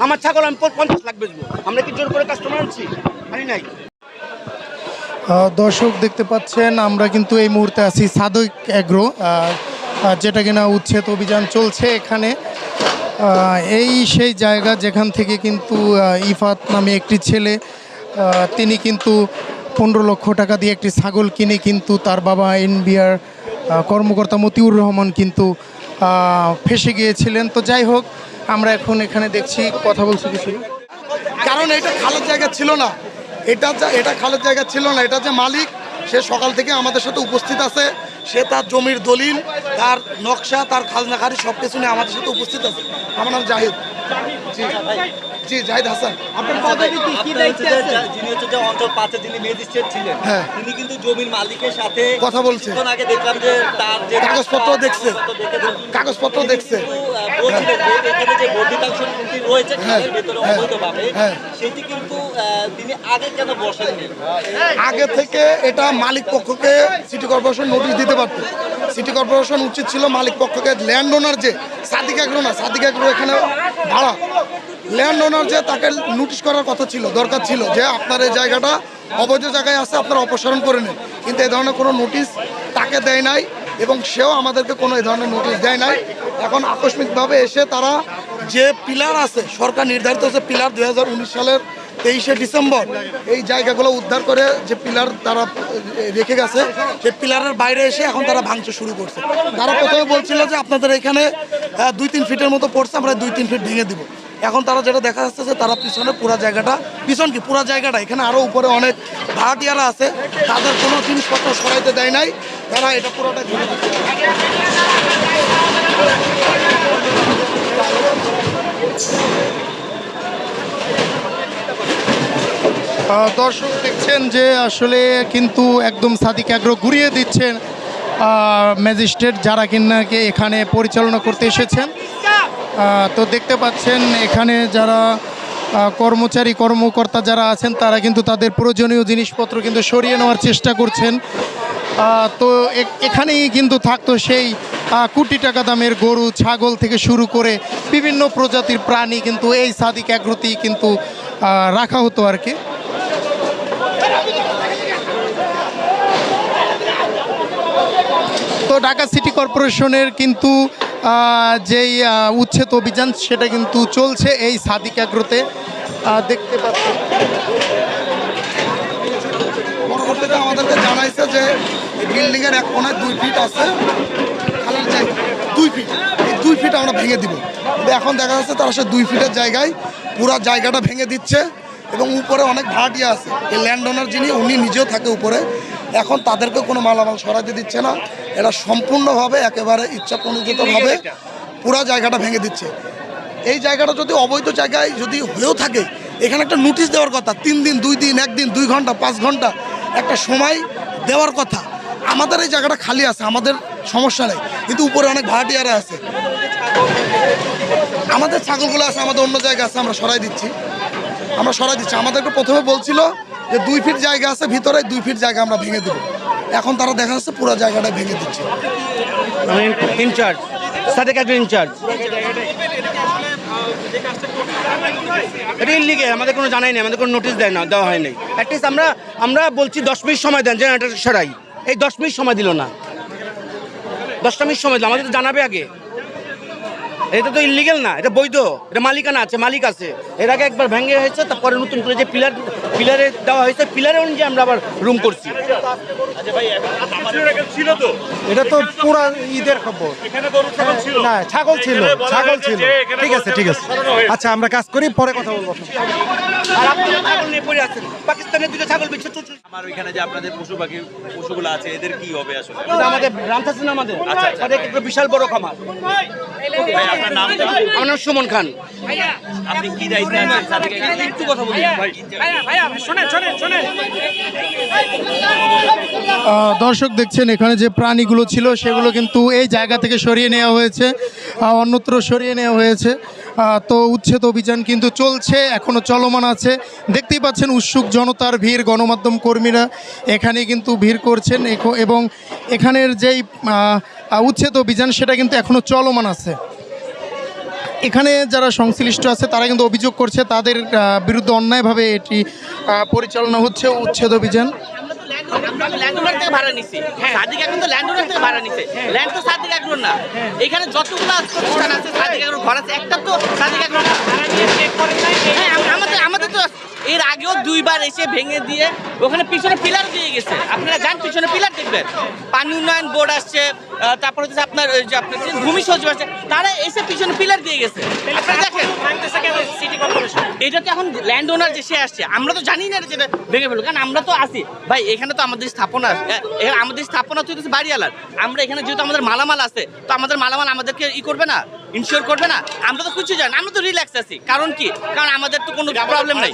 আমার ছাগল আমি 50 লাখ বেচবো। আমরা কি জোর করে কাস্টমার আনছি? আনি নাই। দর্শক দেখতে পাচ্ছেন আমরা কিন্তু এই মুহূর্তে আছি সাদেক এগ্রো, যেটা কিনা উচ্ছেদ অভিযান চলছে এখানে। এই সেই জায়গা যেখান থেকে কিন্তু ইফাত নামে একটি ছেলে, তিনি কিন্তু 15 লক্ষ টাকা দিয়ে একটি ছাগল কিনে কিন্তু তার বাবা এনবিআর কর্মকর্তা মতিউর রহমান কিন্তু ফেঁসে গিয়েছিলেন। তো যাই হোক, আমরা এখন এখানে দেখছি, কথা বলছি কিছু। কারণ এটা খালের জায়গা ছিল না, এটা খালের জায়গা ছিল না। এটা যে মালিক, সে সকাল থেকে আমাদের সাথে উপস্থিত আছে। সে তার জমির দলিল, তার নকশা, তার খাজনাখারি সব কিছু নিয়ে আমাদের সাথে উপস্থিত আছে। আমার নাম জাহিদ। জি জাহিদ হাসান। আপনার পদবি কি দায়িত্বে আছেন? যিনি হচ্ছে যে অঞ্চল 5 যিনি ম্যাজিস্ট্রেট ছিলেন, তিনি কিন্তু জমির মালিকের সাথে কথা বলছে। কিছুক্ষণ আগে দেখলাম যে তার যে কাগজপত্র দেখছে, কাগজপত্র দেখছে। বলছিলেন যে এখানে যে বর্ধিতাংশ রয়েছে খালের ভেতরে অবৈধভাবে, সেটি কিন্তু তিনি আগে কেন বসেননি? আগে থেকে এটা মালিক পক্ষকে সিটি কর্পোরেশন নোটিশ দিতে পারত। সিটি কর্পোরেশন উচিত ছিল মালিক পক্ষকে, ল্যান্ড ওনার যে সাদিক এগ্রো না, সাদিক এগ্রো এখানে ভাড়া, ল্যান্ড ওনার যে তাকে নোটিশ করার কথা ছিল, দরকার ছিল যে আপনার এই জায়গাটা অবৈধ জায়গায় আছে, আপনারা অপসারণ করে নেন। কিন্তু এই ধরনের কোনো নোটিশ তাকে দেয় নাই এবং সেও আমাদেরকে কোনো এই ধরনের নোটিশ দেয় নাই। এখন আকস্মিকভাবে এসে তারা যে পিলার আছে, সরকার নির্ধারিত হচ্ছে পিলার 2019 সালের 23শে ডিসেম্বর এই জায়গাগুলো উদ্ধার করে যে পিলার তারা রেখে গেছে, সেই পিলারের বাইরে এসে এখন তারা ভাঙচুর শুরু করছে। তারা প্রথমে বলছিল যে আপনাদের এখানে 2-3 ফিটের মতো পড়ছে, আমরা 2-3 ফিট ভেঙে দিব। এখন তারা যেটা দেখা যাচ্ছে যে তারা পিছনে পুরা জায়গাটা, পুরা জায়গাটা, এখানে আরও উপরে অনেক ভাড়াটিয়ারা আছে, তাদের কোনো জিনিসপত্র সরাইতে দেয় নাই, তারা এটা পুরোটা ঘিরে দিচ্ছে। দর্শক দেখছেন যে আসলে কিন্তু একদম সাদিক এগ্রো ঘুরিয়ে দিচ্ছেন ম্যাজিস্ট্রেট যারা কিনাকে এখানে পরিচালনা করতে এসেছেন। তো দেখতে পাচ্ছেন এখানে যারা কর্মকর্তা যারা আছেন তারা কিন্তু তাদের প্রয়োজনীয় জিনিসপত্র কিন্তু সরিয়ে নেওয়ার চেষ্টা করছেন। তো এখানেই কিন্তু থাকতো সেই কোটি টাকা দামের গরু, ছাগল থেকে শুরু করে বিভিন্ন প্রজাতির প্রাণী কিন্তু এই সাদিক এগ্রোতেই কিন্তু রাখা হতো আর কি। তো ঢাকা সিটি কর্পোরেশনের কিন্তু যেই উচ্ছেদ অভিযান সেটা কিন্তু চলছে এই সাদিক এগ্রোতে, দেখতে পাচ্ছেন। পরবর্তীতে আমাদেরকে জানাইছে যে বিল্ডিংয়ের এক কোণায় 2 ফিট আছে খালের জায়গা, 2 ফিট, এই 2 ফিট আমরা ভেঙে দিব। কিন্তু এখন দেখা যাচ্ছে তারা সে 2 ফিটের জায়গায় পুরো জায়গাটা ভেঙে দিচ্ছে এবং উপরে অনেক ভাড়াটিয়া আছে। এই ল্যান্ড ওনার যিনি, উনি নিজেও থাকে উপরে। এখন তাদেরকে কোনো মালামাল সরাইতে দিচ্ছে না, এরা সম্পূর্ণভাবে একেবারে ইচ্ছাপ্রণোদিতভাবে পুরো জায়গাটা ভেঙে দিচ্ছে। এই জায়গাটা যদি অবৈধ জায়গায় যদি হয়েও থাকে, এখানে একটা নোটিশ দেওয়ার কথা, 3 দিন, 2 দিন, 1 দিন, 2 ঘন্টা, 5 ঘন্টা একটা সময় দেওয়ার কথা। আমাদের এই জায়গাটা খালি আছে, আমাদের সমস্যা নেই, কিন্তু উপরে অনেক ভাড়াটিয়ারা আছে। আমাদের ছাগলগুলো আছে, আমাদের অন্য জায়গা আছে, আমরা সরাই দিচ্ছি। আমাদেরকে প্রথমে বলছিল যে 2 ফিট জায়গা আছে ভিতরে, 2 ফিট জায়গা আমরা ভেঙে দেবো। এখন তারা দেখা যাচ্ছে পুরো জায়গাটা ভেঙে দিচ্ছে। ইনচার্জ সাদেক এগ্রো ইনচার্জ, এটা ইলিগেল, আমাদের কোনো জানাই নেই, আমাদের কোনো নোটিশ দেওয়া হয় নাই। অ্যাটলিস্ট আমরা বলছি 10 মিনিট সময় দেন, জেনারেটর সরাই, এই 10 মিনিট সময় দিল না। 10টা মিনিট সময় দিল, আমাদের তো জানাবে আগে। এটা তো ইলিগেল না, এটা বৈধ, এটা মালিকানা আছে, মালিক আছে। এর আগে একবার ভেঙে হয়েছে, তারপরে নতুন করে যে পিলারে দেওয়া হয়েছে, পিলারে অনুযায়ী আমরা আবার রুম করছি। এটা তো পুরা ঈদের খবর, না ছাগল ছিল। ঠিক আছে, আচ্ছা আমরা কাজ করি, পরে কথা বলবো। আর আপনারা ছাগল নিয়ে পড়ে আছেন, পাকিস্তানের 2টা ছাগল বিচ্ছে চলছে। আমার ওইখানে যে আপনাদের পশুগুলো আছে, এদের কি হবে আসলে? আমাদের ব্রাঞ্চ আছে না, আমাদের একটা বিশাল বড় খামার। আপনার নামটা? আমার নাম সুমন খান। আপনি কি দায়িত্বে আছেন? একটু কথা বলুন ভাই। দর্শক দেখছেন এখানে যে প্রাণীগুলো ছিল সেগুলো কিন্তু এই জায়গা থেকে সরিয়ে নেওয়া হয়েছে, অন্যত্র সরিয়ে নেওয়া হয়েছে। তো উচ্ছেদ অভিযান কিন্তু চলছে, এখনও চলমান আছে। দেখতেই পাচ্ছেন উৎসুক জনতার ভিড়, গণমাধ্যম কর্মীরা এখানে কিন্তু ভিড় করছেন এবং এখানের যেই উচ্ছেদ অভিযান সেটা কিন্তু এখনও চলমান আছে। এখানে যারা সংশ্লিষ্ট আছে তারা কিন্তু অভিযোগ করছে তাদের বিরুদ্ধে অন্যায়ভাবে এটি পরিচালনা হচ্ছে উচ্ছেদ অভিযান। আমরা ল্যান্ডওনার থেকে ভাড়া নিছি, সাদিক এখন তো ল্যান্ডওনার থেকে ভাড়া নিছে, ল্যান্ড তো সাদিক এগ্রোর না। এখানে যতগুলো প্রতিষ্ঠান আছে সাদিক এগ্রোর ঘর আছে, একটা তো সাদিক এগ্রোর না। হ্যাঁ, আমাদের তো এর আগেও 2 বার এসে ভেঙে দিয়ে ওখানে পিছনে পিলার দিয়ে গেছে। আপনারা যান পিছনে পিলার দেখবেন, পানি উন্নয়ন বোর্ড আসছে, তারপর হচ্ছে আপনার ওই যে আপনার ভূমি সচিব আসছে, তারা এসে পিছনে পিলার দিয়ে গেছে। আপনারা দেখেন এটা তো এখন ল্যান্ড ওনার যে সে আসছে, আমরা তো জানি না যেটা ভেঙে ফেলবো, কারণ আমরা তো আছি ভাই এখানে। তো আমাদের স্থাপনা, আমাদের স্থাপনা তো হচ্ছে বাড়িওয়ালার। আমরা এখানে যেহেতু আমাদের মালামাল আছে, তো আমাদের মালামাল আমাদেরকে করবে না, ইনশিওর করবে না। আমরা তো কিছু জানি, আমরা তো রিল্যাক্স আছি। কারণ কি, কারণ আমাদের তো কোনো প্রবলেম নাই,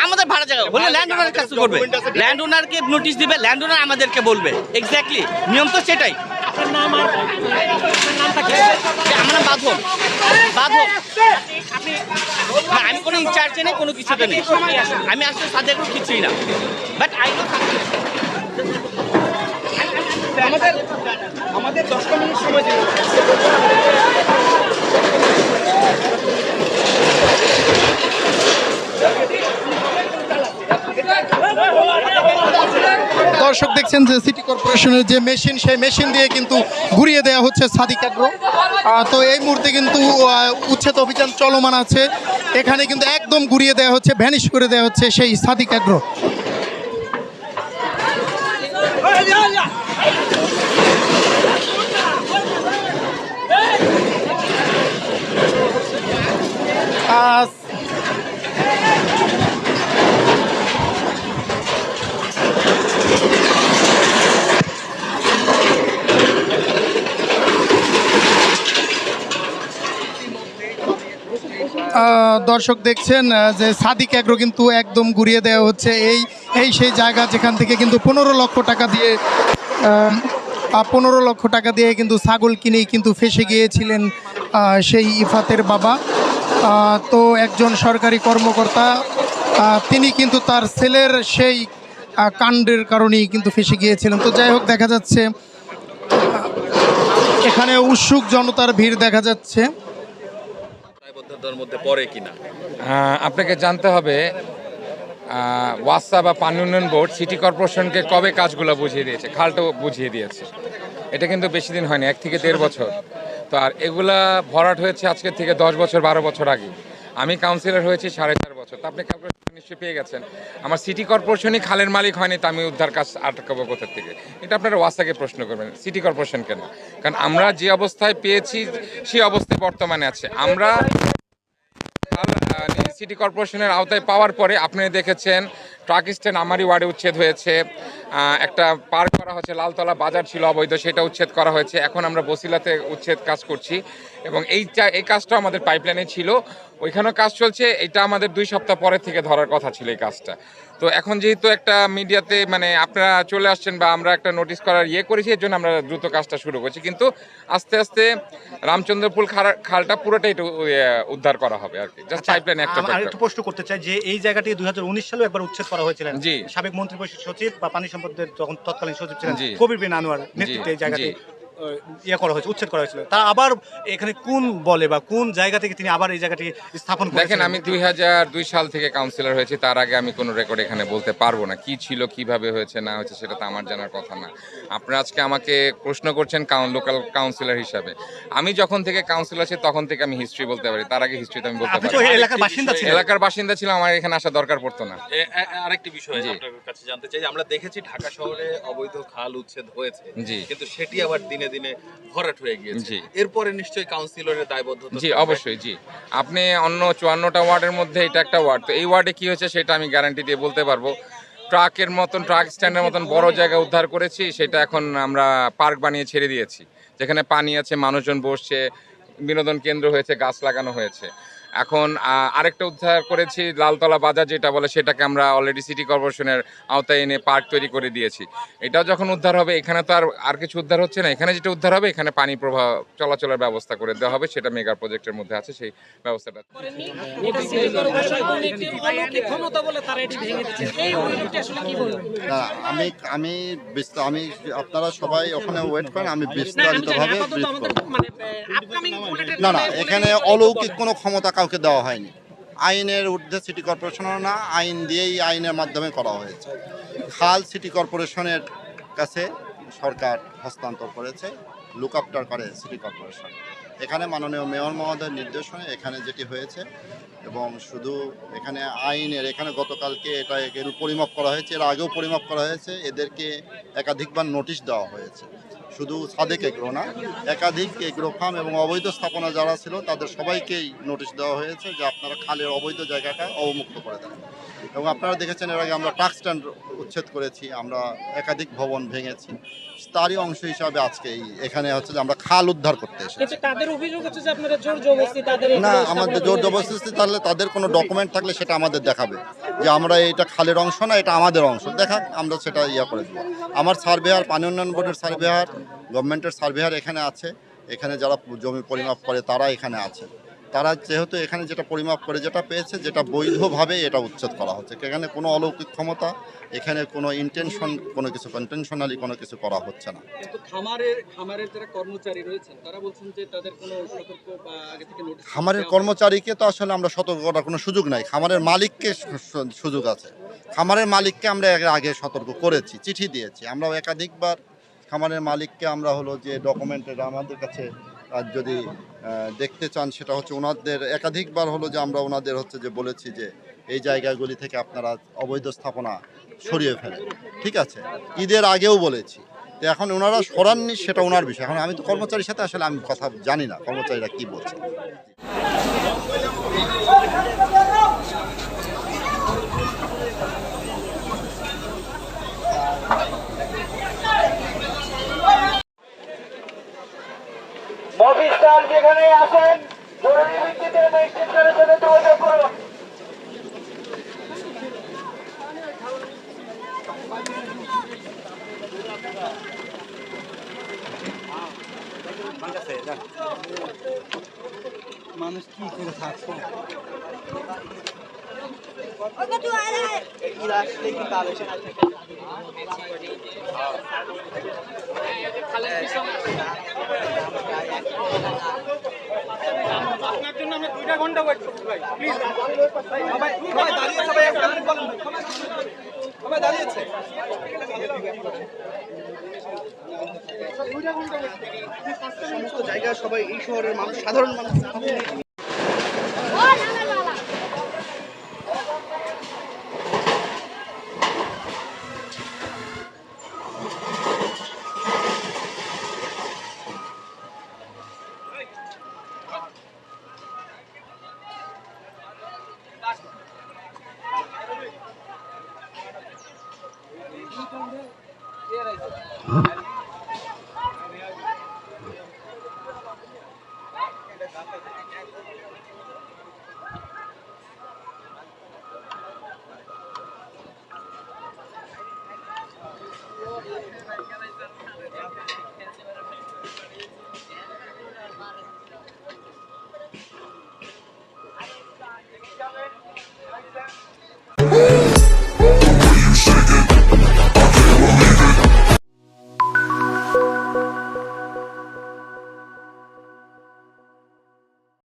আমাদের ভাড়া জায়গা বলে ল্যান্ড ওনারের কাছে করবে, ল্যান্ড ওনারকে নোটিশ দিবে, ল্যান্ড ওনার আমাদেরকে বলবে। এক্স্যাক্টলি নিয়ম তো সেটাই। আমার নাম বাঁধন। আমি কোনো ইনচার্জে নেই, কোনো কিছুতে নেই। আমি আসলে সাথে কোনো কিছুই না, বাট আই নো আমাদের 10 মিনিট সময় দিন। দর্শক দেখছেন যে সিটি কর্পোরেশনের যে মেশিন, সেই মেশিন দিয়ে কিন্তু ঘুরিয়ে দেওয়া হচ্ছে সাদিক এগ্রো। তো এই মুহূর্তে কিন্তু উচ্ছেদ অভিযান চলমান আছে। এখানে কিন্তু একদম ঘুরিয়ে দেওয়া হচ্ছে, ভ্যানিশ করে দেওয়া হচ্ছে সেই সাদিক এগ্রো। দর্শক দেখছেন যে সাদিক এগ্রো কিন্তু একদম ঘুরিয়ে দেওয়া হচ্ছে। এই সেই জায়গা যেখান থেকে কিন্তু 15 লক্ষ টাকা দিয়ে 15 লক্ষ টাকা দিয়ে কিন্তু ছাগল কিনেই কিন্তু ফেঁসে গিয়েছিলেন সেই ইফাতের বাবা। তো একজন সরকারি কর্মকর্তা, তিনি কিন্তু তার ছেলের সেই কাণ্ডের কারণেই কিন্তু ফেঁসে গিয়েছিলেন। তো যাই হোক, দেখা যাচ্ছে এখানে উৎসুক জনতার ভিড় দেখা যাচ্ছে। মধ্যে পড়ে কিনা আপনাকে জানতে হবে ওয়াসা বা পানি উন্নয়ন বোর্ড সিটি কর্পোরেশনকে কবে কাজগুলো বুঝিয়ে দিয়েছে, খালটাও বুঝিয়ে দিয়েছে। এটা কিন্তু বেশি দিন হয়নি, 1 থেকে 1.5 বছর। তো আর এগুলা ভরাট হয়েছে আজকের থেকে 10 বছর 12 বছর আগে। আমি কাউন্সিলর হয়েছি 4.5 বছর। তো আপনি ক্যালকুলেশন নিশ্চয়ই পেয়ে গেছেন। আমার সিটি কর্পোরেশনই খালের মালিক হয়নি, তো আমি উদ্ধার কাজ আটকাবো কোথা থেকে? এটা আপনারা ওয়াসাকে প্রশ্ন করবেন, সিটি কর্পোরেশন কেন? কারণ আমরা যে অবস্থায় পেয়েছি সেই অবস্থায় বর্তমানে আছে। আমরা সিটি কর্পোরেশনের আওতায় পাওয়ার পরে আপনি দেখেছেন ট্রাক স্ট্যান্ড আমারই ওয়ার্ডে উচ্ছেদ হয়েছে, একটা পার্ক করা হচ্ছে, লালতলা বাজার ছিল অবৈধ, সেটা উচ্ছেদ করা হয়েছে। এখন আমরা বসিলাতে উচ্ছেদ কাজ করছি এবং এই কাজটা আমাদের পাইপলাইনে ছিল, ওইখানেও কাজ চলছে। এটা আমাদের 2 সপ্তাহ পরে থেকে ধরার কথা ছিল এই কাজটা। তো এখন যেহেতু একটা মিডিয়াতে মানে আপনারা চলে আসছেন বা আমরা একটা নোটিশ করার করেছি, এর জন্য আমরা দ্রুত কাজটা শুরু করছি। কিন্তু আস্তে আস্তে রামচন্দ্রপুর খালটা পুরোটাই উদ্ধার করা হবে আর কি। জাস্ট পাইপলাইন একটা প্রশ্ন করতে চাই যে এই জায়গাটি 2019 সালে একবার উচ্ছেদ করা হয়েছিল। জি, সাবেক মন্ত্রী পরিষদ সচিব বা পানি সম্পদের যখন তৎকালীন সচিব ছিলেন জি কবির বিন আনোয়ার নেতৃত্বে এই জায়গাটি করা হয়েছে, উচ্ছেদ করা হয়েছিল। তারা আবার এখানে কোন বলে বা কোন জায়গা থেকে তিনি আবার এই জায়গাটি স্থাপন করেছেন? দেখেন, আমি 2002 সাল থেকে কাউন্সিলর হয়েছি, তার আগে আমি কোনো রেকর্ড এখানে বলতে পারবো না। কি ছিল, কিভাবে হয়েছে না হয়েছে, সেটা তো আমার জানার কথা না। আপনারা আজকে আমাকে প্রশ্ন করছেন লোকাল কাউন্সিলর হিসাবে। আমি যখন থেকে কাউন্সিলর আছি তখন থেকে আমি হিস্ট্রি বলতে পারি, তার আগে হিস্ট্রি তো আমি বলতে পারি। এলাকার বাসিন্দা ছিলেন? এলাকার বাসিন্দা ছিল, আমার এখানে আসা দরকার পড়তো না। আরেকটি বিষয় আপনার কাছে জানতে চাই, আমরা দেখেছি ঢাকা শহরে অবৈধ খাল উচ্ছেদ হয়েছে, কিন্তু সেটি আবার দিনে দিনে ভরাট হয়ে গিয়েছে। এরপরে নিশ্চয়ই কাউন্সিলরের দায়বদ্ধতা। জি অবশ্যই। জি, আপনি অন্য 54টা ওয়ার্ডের মধ্যে এটা একটা ওয়ার্ড। তো এই ওয়ার্ডে কি হয়েছে সেটা আমি গ্যারান্টি দিয়ে বলতে পারবো। ট্রাক স্ট্যান্ডের মতন বড় জায়গা উদ্ধার করেছি, সেটা এখন আমরা পার্ক বানিয়ে ছেড়ে দিয়েছি, যেখানে পানি আছে, মানুষজন বসছে, বিনোদন কেন্দ্র হয়েছে, গাছ লাগানো হয়েছে। এখন আরেকটা উদ্ধার করেছি লালতলা বাজার যেটা বলে, সেটাকে আমরা অলরেডি সিটি কর্পোরেশনের আওতায় এনে পার্ক তৈরি করে দিয়েছি। এটাও যখন উদ্ধার হবে, এখানে তো আর কিছু উদ্ধার হচ্ছে না, এখানে যেটা উদ্ধার হবে এখানে পানি প্রবাহ চলাচলের ব্যবস্থা করে দেওয়া হবে, সেটা মেগা প্রজেক্টের মধ্যে আছে সেই ব্যবস্থাটা। না, আমি আপনারা সবাই ওখানে ওয়েট করেন, আমি বিস্তারিতভাবে ব্রিফ করব। না না, এখানে অলৌকিক কোনো ক্ষমতা কাউকে দেওয়া হয়নি। আইনের ঊর্ধ্বে সিটি কর্পোরেশনও না, আইন দিয়েই আইনের মাধ্যমে করা হয়েছে। খাল সিটি কর্পোরেশনের কাছে সরকার হস্তান্তর করেছে, লুক আফটার করে সিটি কর্পোরেশন। এখানে মাননীয় মেয়র মহোদয়ের নির্দেশনে এখানে যেটি হয়েছে, এবং শুধু এখানে আইনের এখানে গতকালকে এটা এর পরিমাপ করা হয়েছে, এর আগেও পরিমাপ করা হয়েছে, এদেরকে একাধিকবার নোটিশ দেওয়া হয়েছে। শুধু সাদেক এগ্রো না, একাধিক এগ্রো ফার্ম এবং অবৈধ স্থাপনা যারা ছিল তাদের সবাইকেই নোটিশ দেওয়া হয়েছে যে আপনারা খালের অবৈধ জায়গাটা অবমুক্ত করে দেন। এবং আপনারা দেখেছেন এর আগে আমরা ট্রাক স্ট্যান্ড উচ্ছেদ করেছি, আমরা একাধিক ভবন ভেঙেছি। তারই অংশ হিসাবে আজকে এখানে হচ্ছে যে আমরা খাল উদ্ধার করতে এসেছি। তাদের অভিযোগ হচ্ছে যে আপনারা জোর জবরদস্তি তাদের না, আমাদের জোর জবরদস্তি তাহলে তাদের কোনো ডকুমেন্ট থাকলে সেটা আমাদের দেখাবে যে আমরা এটা খালের অংশ না, এটা আমাদের অংশ, দেখাক, আমরা সেটা করে দেবো। আমার সার্ভেয়ার, পানি উন্নয়ন বোর্ডের সার্ভেয়ার, গভর্নমেন্টের সার্ভেয়ার এখানে আছে, এখানে যারা জমি পরিমাপ করে তারা এখানে আছে। তারা যেহেতু এখানে যেটা পরিমাপ করে যেটা পেয়েছে, যেটা বৈধভাবে এটা উচ্ছেদ করা হচ্ছে, এখানে কোনো অলৌকিক ক্ষমতা, এখানে কোনো ইন্টেনশন, কোনো কিছু ইন্টেনশনালি কোনো কিছু করা হচ্ছে না। কিন্তু খামারের যারা কর্মচারী রয়েছেন তারা বলছেন যে তাদের কোনো সতর্ক বা আগে থেকে নোটিশ। খামারের কর্মচারীকে তো আসলে আমরা সতর্ক করার কোনো সুযোগ নাই, খামারের মালিককে সুযোগ আছে। খামারের মালিককে আমরা এর আগে সতর্ক করেছি, চিঠি দিয়েছি, আমরা একাধিকবার খামারের মালিককে আমরা হলো যে ডকুমেন্টের আমাদের কাছে যদি দেখতে চান, সেটা হচ্ছে ওনাদের একাধিকবার হলো যে আমরা ওনাদের হচ্ছে যে বলেছি যে এই জায়গাগুলি থেকে আপনারা অবৈধ স্থাপনা সরিয়ে ফেলেন, ঠিক আছে, ঈদের আগেও বলেছি। তো এখন ওনারা সরাননি, সেটা ওনার বিষয়। এখন আমি তো কর্মচারীর সাথে আসলে আমি কথা জানি না কর্মচারীরা কি বলছে। মফিস্টার যেখানে আসেন জরুরি ভিত্তিতে ম্যাজিস্ট্রেটের সাথে যোগাযোগ করুন। মানুষ কি করে থাকছে আপনার জন্য আমরা 2 ঘন্টা ওয়েট করছি ভাই, প্লিজ সবাই দাঁড়িয়ে, সবাই দাঁড়িয়েছে 2 ঘন্টা ওয়েট। সমস্ত জায়গা সবাই এই শহরের মানুষ, সাধারণ মানুষ